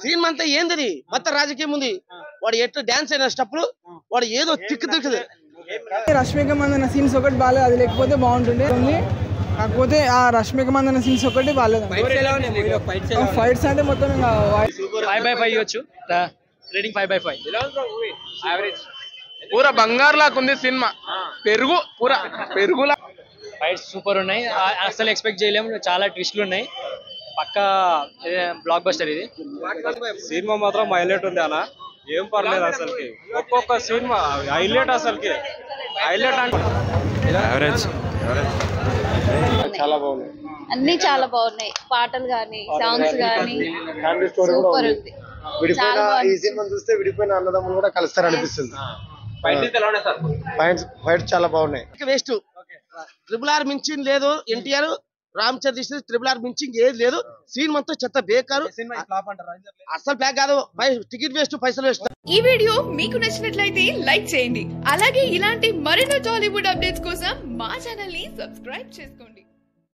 Scene అంతా ఏంది మొత్తం రాజకీయం ఉంది. వాడు ఎట్లా డాన్స్ అయిన స్టెప్పులు వాడు ఏదో తిక్కుది. రష్మిక మందన సీన్స్ ఒకటి బాగాలేదు, అది లేకపోతే బాగుంటుంది. కాకపోతే ఆ రష్మిక మందన సీన్స్ ఒకటి బాగాలేదు. ఫైట్స్ అంటే మొత్తం 5/5 ఇవ్వచ్చు. రేటింగ్ 5/5. పూరా బంగారు లాగా ఉంది సినిమా. పెరుగు పూరా పెరుగులా. ఫైట్స్ సూపర్ ఉన్నాయి, అసలు ఎక్స్పెక్ట్ చేయలేము. చాలా ట్విస్ట్లు ఉన్నాయి. పక్కా బ్లాక్ బస్టర్ ఇది. సినిమా మాత్రం హైలైట్ ఉంది అన్న, ఏం పర్లేదు అసలుకి. ఒక్కొక్క సినిమా హైలైట్, అసలుకి హైలైట్ అంటే చాలా బాగున్నాయి, అన్ని చాలా బాగున్నాయి. పాటలు గానీ సాంగ్స్ గానీ సూపర్ ఉంది. విడిపోయిన ఈ సినిమా చూస్తే విడిపోయిన అన్నదమ్ములు కూడా కలుస్తారు అనిపిస్తుంది. ఫైట్స్ చాలా బాగున్నాయి. వేస్ట్ RRR మించింది లేదు. ఎన్టీఆర్ రామ్ చరణ్ RRR మించింగ్ ఏది లేదు. సీన్ మొత్తం చెత్త బేకారు, అసలు ప్లాక్ కాదు. టికెట్ వేస్ట్, పైసలు వేస్ట్. ఈ వీడియో మీకు నచ్చినట్లయితే లైక్ చేయండి. అలాగే ఇలాంటి మరెన్నో టాలీవుడ్ అప్డేట్స్ కోసం మా ఛానల్ ని సబ్స్క్రైబ్ చేసుకోండి.